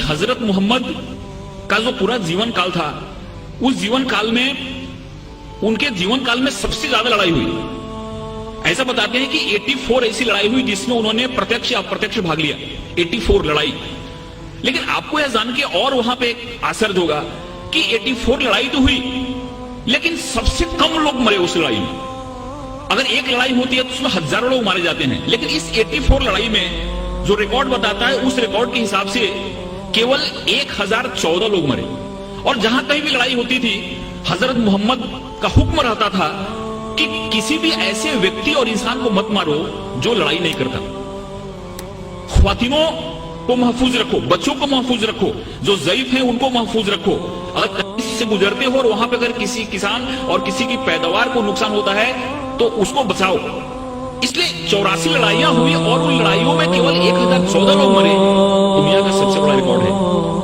हजरत मोहम्मद का जो पूरा जीवन काल था, उस जीवन काल में उनके जीवन काल में सबसे ज्यादा लड़ाई हुई। ऐसा बताते हैं कि 84 ऐसी लड़ाई हुई जिसमें उन्होंने प्रत्यक्ष या अप्रत्यक्ष भाग लिया। 84 लड़ाई। लेकिन आपको यह जान के और वहां पे आश्चर्य होगा कि 84 लड़ाई तो हुई, लेकिन सबसे कम लोग मरे उस लड़ाई में। अगर एक लड़ाई होती है तो उसमें हजारों लोग मारे जाते हैं, लेकिन इस 84 लड़ाई में जो रिकॉर्ड बताता है, उस रिकॉर्ड के हिसाब से केवल 1014 लोग मरे। और जहां कहीं भी लड़ाई होती थी, हजरत मोहम्मद का हुक्म रहता था कि किसी भी ऐसे व्यक्ति और इंसान को मत मारो जो लड़ाई नहीं करता। ख्वातीनों को महफूज रखो, बच्चों को महफूज रखो, जो ज़ईफ हैं उनको महफूज रखो। अगर कहीं से गुजरते हो और वहां पे अगर किसी किसान और किसी की पैदावार को नुकसान होता है तो उसको बचाओ। इसलिए 84 लड़ाइयां हुई और उन लड़ाइयों में केवल 1014 लोग मरे। दुनिया का सबसे बड़ा रिकॉर्ड है।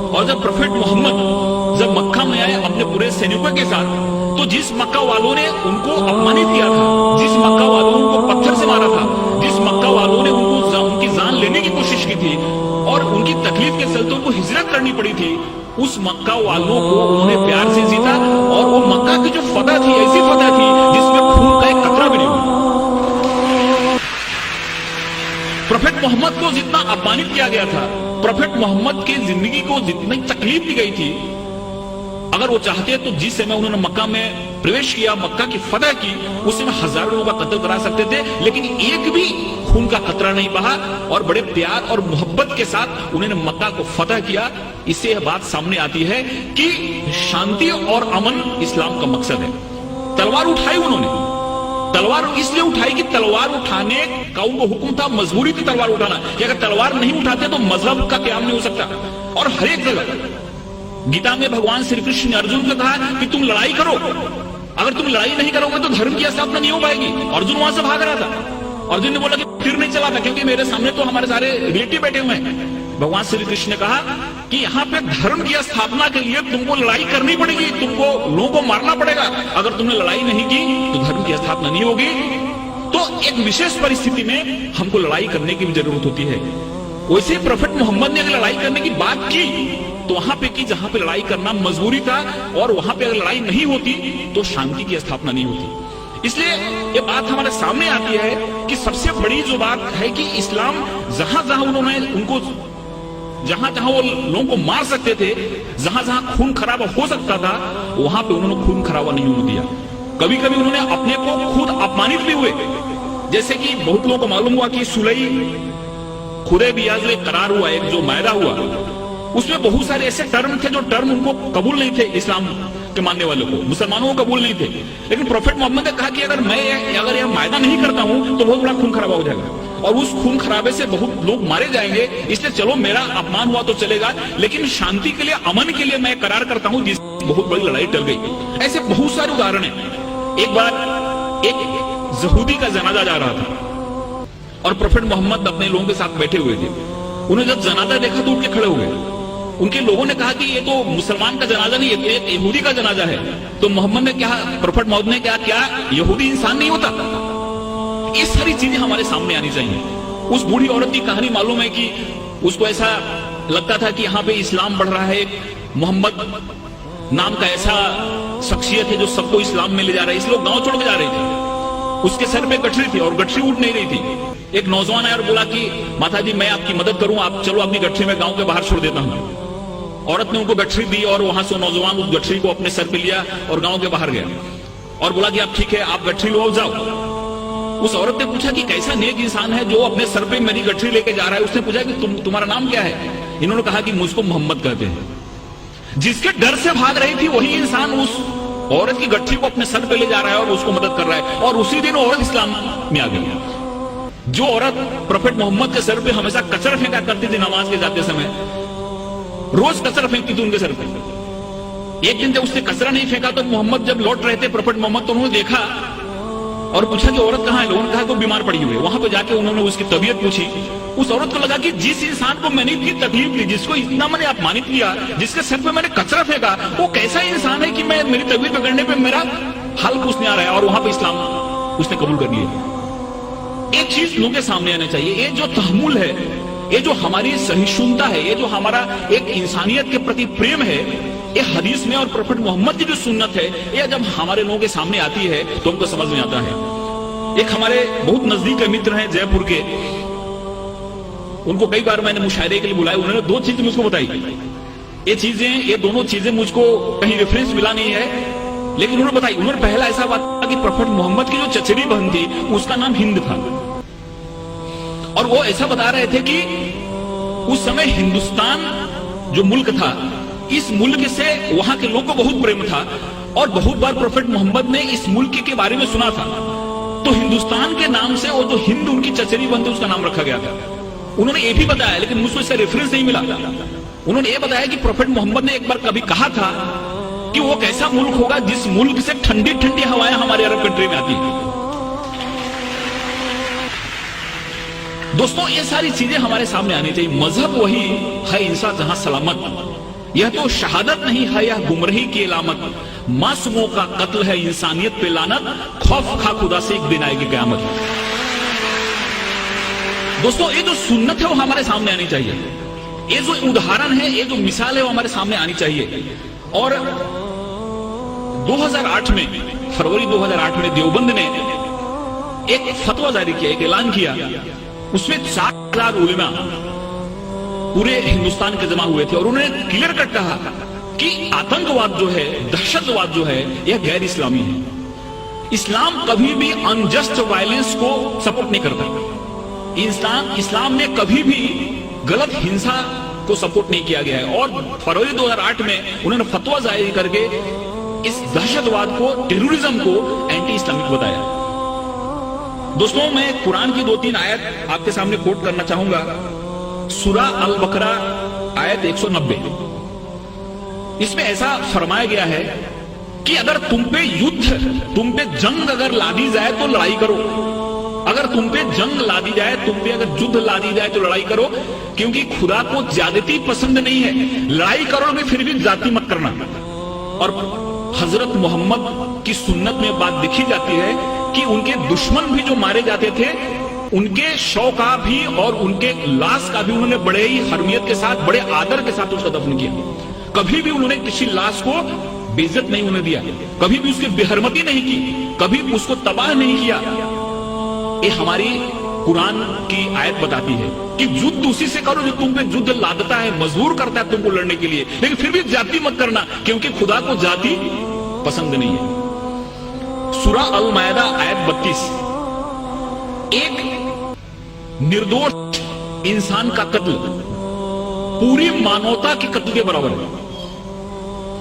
और जब प्रोफेट मोहम्मद जब मक्का में आए अपने पूरे सैनिकों के साथ, तो जिस मक्का वालों ने उनको अपमानित किया था, जिस मक्का वालों ने उनको पत्थर से मारा था, जिस मक्का वालों ने उनकी जान लेने की कोशिश की थी और उनकी तकलीफ के चलते उनको हिजरत करनी पड़ी थी, उस मक्का वालों को उन्होंने प्यार से जीता। और वो मक्का की जो फतह थी, ऐसी फतह थी जिसमें खून का एक कतरा भी नहीं हुआ। प्रोफेट मोहम्मद को जितना अपमानित किया गया था, प्रोफेट मोहम्मद की जिंदगी को जितनी तकलीफ दी गई थी, अगर वो चाहते तो जिस समय उन्होंने मक्का में प्रवेश किया, मक्का की फतह की, उस समय हजारों लोगों का कत्ल करा सकते थे, लेकिन एक भी खून का कतरा नहीं बहा और बड़े प्यार और मोहब्बत के साथ उन्होंने मक्का को फतह किया। इससे यह बात सामने आती है कि शांति और अमन इस्लाम का मकसद है। तलवार उठाई उन्होंने, तलवार इसलिए उठाई कि तलवार उठाने का उनको हुक्म था, मजबूरी थी तलवार उठाना, कि अगर तलवार नहीं उठाते तो मजहब का क्याम नहीं हो सकता। और हर एक जगह गीता में भगवान श्री कृष्ण ने अर्जुन को कहा कि तुम लड़ाई करो, अगर तुम लड़ाई नहीं करोगे तो धर्म की स्थापना नहीं हो पाएगी। अर्जुन वहां से भाग रहा था। अर्जुन ने बोला कि फिर नहीं चला था, क्योंकि मेरे सामने तो हमारे सारे रिलेटिव बैठे हुए हैं। भगवान श्री कृष्ण ने कहा कि यहाँ पे धर्म की स्थापना के लिए तुमको लड़ाई करनी पड़ेगी, तुमको लोगों को मारना पड़ेगा। अगर तुमने लड़ाई नहीं की तो धर्म की स्थापना नहीं होगी। तो एक विशेष परिस्थिति में हमको लड़ाई करने की भी जरूरत होती है। वैसे प्रोफेट मोहम्मद ने अगर लड़ाई करने की बात की तो वहां पे की जहां पे लड़ाई करना मजबूरी था, और वहां पे अगर लड़ाई नहीं होती तो शांति की स्थापना नहीं होती। इसलिए ये बात हमारे सामने आती है कि सबसे बड़ी जो बात है कि इस्लाम जहां जहां उन्होंने उनको जहां जहां वो लोगों को मार सकते थे, जहां जहां खून खराबा हो सकता था, वहां पे उन्होंने खून खराबा नहीं होने दिया। कभी कभी उन्होंने अपने को खुद अपमानित भी हुए। जैसे कि बहुत लोगों को मालूम हुआ कि सुलई हुदैबिया जो एक करार हुआ, एक जो मायदा हुआ, उसमें बहुत सारे ऐसे टर्म थे जो टर्म उनको कबूल नहीं थे, इस्लाम के मानने वालों को, मुसलमानों को कबूल नहीं थे। लेकिन प्रोफेट मोहम्मद ने कहा कि अगर यह मायदा नहीं करता हूं तो बहुत बड़ा खून खराबा हो जाएगा और उस खून खराबे से बहुत लोग मारे जाएंगे। इसलिए चलो मेरा अपमान हुआ तो चलेगा, लेकिन शांति के लिए, अमन के लिए मैं करार करता हूं, जिससे बहुत बड़ी लड़ाई टल गई। ऐसे बहुत सारे उदाहरण है। एक बार एक यहूदी का जनाजा जा रहा था और प्रोफेट मोहम्मद अपने लोगों के साथ बैठे हुए थे। उन्होंने जब जनाजा देखा तो उठ के खड़े हो गए। उनके लोगों ने कहा कि ये तो मुसलमान का जनाजा नहीं, ये एक यहूदी का जनाजा है। तो मोहम्मद ने कहा, प्रोफेट मोहम्मद ने कहा, क्या यहूदी इंसान नहीं होता? ये सारी चीजें हमारे सामने आनी चाहिए। उस बूढ़ी औरत की कहानी मालूम है कि उसको ऐसा लगता था कि यहाँ पे इस्लाम बढ़ रहा है, मोहम्मद नाम का ऐसा शख्सियत है जो सबको इस्लाम में ले जा रहा है, इसलिए गांव छोड़ के जा रहे थे। उसके सर पे गठरी थी और गठरी उठ नहीं रही थी। एक नौजवान आया और बोला कि माता जी मैं आपकी मदद करूं, आप चलो अपनी गठरी में गांव के बाहर छोड़ देता हूं। औरत ने उनको गठरी दी और वहां से नौजवान उस गठरी को अपने सर पे लिया और गांव के बाहर गया और बोला कि आप ठीक है, आप गठरी लो, जाओ। उस औरत ने पूछा कि कैसा नेक इंसान है जो अपने सर पे मेरी गठरी लेके जा रहा है। उसने पूछा कि तुम्हारा नाम क्या है? इन्होंने कहा कि मुझको मोहम्मद कहते हैं। जिसके डर से भाग रही थी वही इंसान उस औरत की गठरी को अपने सर पे ले जा रहा है और उसको मदद कर रहा है, और उसी दिन औरत इस्लाम में आ गई। जो औरत प्रोफेट मोहम्मद के सर पे हमेशा कचरा फेंका करती थी नमाज के जाते समय, रोज कचरा फेंकती थी उनके सर पे। एक दिन जब उसने कचरा नहीं फेंका तो मोहम्मद जब लौट रहे थे, प्रोफेट मोहम्मद, तो उन्होंने देखा और पूछा कि औरत कहाँ है? लोगों ने कहा तो बीमार पड़ी हुई है। वहां पर जाके उन्होंने उसकी तबीयत पूछी। उस औरत को लगा कि जिस इंसान को मैंने इतनी तकलीफ दी, जिसको इतना मैंने अपमानित किया, जिसके सर पे मैंने कचरा फेंका, वो कैसा इंसान है कि मैं मेरी तबीयत बिगड़ने पे मेरा हाल पूछने आ रहा है। और वहां पे इस्लाम उसने कबूल कर लिया। एक चीज लोगों के सामने आना चाहिए, ये जो तहमुल है, ये जो हमारी सहिष्णुता है, ये जो हमारा एक इंसानियत के प्रति प्रेम है, ये हदीस में और प्रोफेट मोहम्मद की जो सुन्नत है, ये जब हमारे लोगों के सामने आती है तो हमको समझ में आता है। एक हमारे बहुत नजदीक के मित्र हैं जयपुर के, उनको कई बार मैंने मुशायरे के लिए बुलाया, उन्होंने दो चीजें मुझको बताई। ये दोनों चीजें मुझको कहीं रेफरेंस मिला नहीं है, लेकिन उन्होंने बताई। उन्होंने पहला ऐसा बात था कि प्रोफेट मोहम्मद की जो चचेरी बहन थी उसका नाम हिंद था, और वो ऐसा बता रहे थे कि उस समय हिंदुस्तान जो मुल्क था, इस मुल्क से वहां के लोगों को बहुत प्रेम था, और बहुत बार प्रोफेट मोहम्मद ने इस मुल्क के बारे में सुना था, तो हिंदुस्तान के नाम से वो जो हिंद उनकी चचेरी बहन थी उसका नाम रखा गया था। उन्होंने ये भी बताया, लेकिन मुझको इसका रेफरेंस नहीं मिला। उन्होंने ये बताया कि प्रोफेट मोहम्मद ने एक बार कभी कहा था कि वो कैसा मुल्क होगा जिस मुल्क से ठंडी ठंडी हवाएं हमारे अरब कंट्री में आती है। दोस्तों, ये सारी चीजें हमारे सामने आनी चाहिए। मजहब वही है इंसान जहां सलामत, यह तो शहादत नहीं है, यह गुमराही की अलामत। मासूमों का कत्ल है इंसानियत पे लानत, खौफ खा खुदा से एक दिन आएगी कयामत। दोस्तों, ये जो सुन्नत है वो हमारे सामने आनी चाहिए, ये जो उदाहरण है, ये जो मिसाल है वो हमारे सामने आनी चाहिए। और 2008 में, फरवरी 2008 में देवबंद ने एक फतवा जारी किया, एक ऐलान किया। उसमें 4,000 उलेमा पूरे हिंदुस्तान के जमा हुए थे, और उन्होंने क्लियर कट कहा कि आतंकवाद जो है, दहशतवाद जो है, यह गैर इस्लामी है। इस्लाम कभी भी अनजस्ट वायलेंस को सपोर्ट नहीं करता। इस्लाम में कभी भी गलत हिंसा को सपोर्ट नहीं किया गया है। और फरवरी 2008 में उन्होंने फतवा जारी करके इस दहशतवाद को, टेररिज्म को एंटी इस्लामिक बताया। दोस्तों, मैं कुरान की 2-3 आयत आपके सामने कोट करना चाहूंगा। सूरा अल बकरा आयत 190, इसमें ऐसा फरमाया गया है कि अगर तुम पे जंग अगर लादी जाए तो लड़ाई करो। अगर तुम पे जंग ला दी जाए, तुम पे अगर युद्ध ला दी जाए तो लड़ाई करो, क्योंकि खुदा को ज्यादती पसंद नहीं है। लड़ाई करोगे फिर भी जाति मत करना। और हजरत मोहम्मद की सुन्नत में बात दिखी जाती है कि उनके दुश्मन भी जो मारे जाते थे, उनके शव का भी और उनके लाश का भी उन्होंने बड़े ही हरमियत के साथ, बड़े आदर के साथ उसका दफन किया। कभी भी उन्होंने किसी लाश को बेइज्जत नहीं होने दिया, कभी भी उसकी बेहरमती नहीं की, कभी उसको तबाह नहीं किया। ये हमारी कुरान की आयत बताती है कि युद्ध उसी से करो जो तुम पे युद्ध लादता है, मजबूर करता है तुमको लड़ने के लिए, लेकिन फिर भी जाति मत करना, क्योंकि खुदा को जाति पसंद नहीं है। सूरा अल मायदा आयत 32, एक निर्दोष इंसान का कत्ल पूरी मानवता के कत्ल के बराबर है।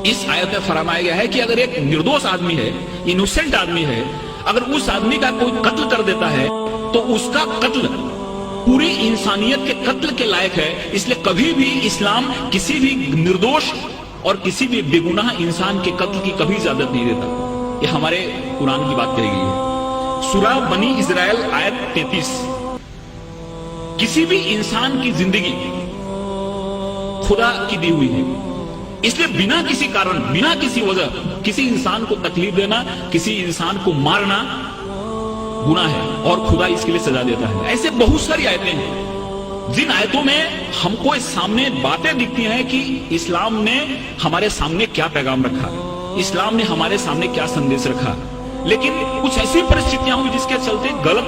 इस आयत में फरमाया गया है कि अगर एक निर्दोष आदमी है, इनोसेंट आदमी है, अगर उस आदमी का कोई कत्ल कर देता है तो उसका कत्ल पूरी इंसानियत के कत्ल के लायक है। इसलिए कभी भी इस्लाम किसी भी निर्दोष और किसी भी बेगुनाह इंसान के कत्ल की कभी इजाजत नहीं देता। ये हमारे कुरान की बात कही गई है। सूरा बनी इजराइल आयत 33, किसी भी इंसान की जिंदगी खुदा की दी हुई है, इसलिए बिना किसी कारण, बिना किसी वजह किसी इंसान को तकलीफ देना, किसी इंसान को मारना गुनाह है, और खुदा इसके लिए सजा देता है। ऐसे बहुत सारी आयतें हैं जिन आयतों में हमको इस सामने बातें दिखती हैं कि इस्लाम ने हमारे सामने क्या पैगाम रखा, इस्लाम ने हमारे सामने क्या संदेश रखा। लेकिन कुछ ऐसी परिस्थितियां हुई जिसके चलते गलत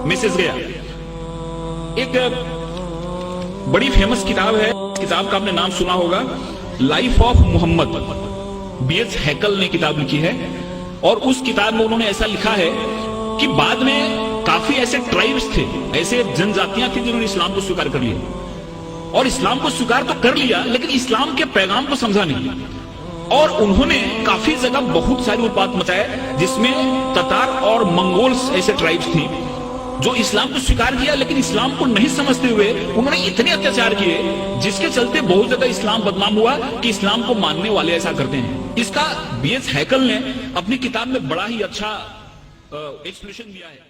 मैसेज गया। एक बड़ी फेमस किताब है, किताब का आपने नाम सुना होगा, लाइफ ऑफ मोहम्मद, B.H. हैकल ने किताब लिखी है। और उस किताब में उन्होंने ऐसा लिखा है कि बाद में काफी ऐसे ट्राइब्स थे, ऐसे जनजातियां थी जिन्होंने इस्लाम को स्वीकार कर लिया, और इस्लाम को स्वीकार तो कर लिया लेकिन इस्लाम के पैगाम को समझा नहीं, और उन्होंने काफी जगह बहुत सारी उत्पात मचाए, जिसमें ततार और मंगोल्स ऐसे ट्राइब्स थी जो इस्लाम को स्वीकार किया लेकिन इस्लाम को नहीं समझते हुए उन्होंने इतने अत्याचार किए जिसके चलते बहुत जगह इस्लाम बदनाम हुआ कि इस्लाम को मानने वाले ऐसा करते हैं। इसका B.H. हैकल ने अपनी किताब में बड़ा ही अच्छा एक्सप्लेनेशन दिया है।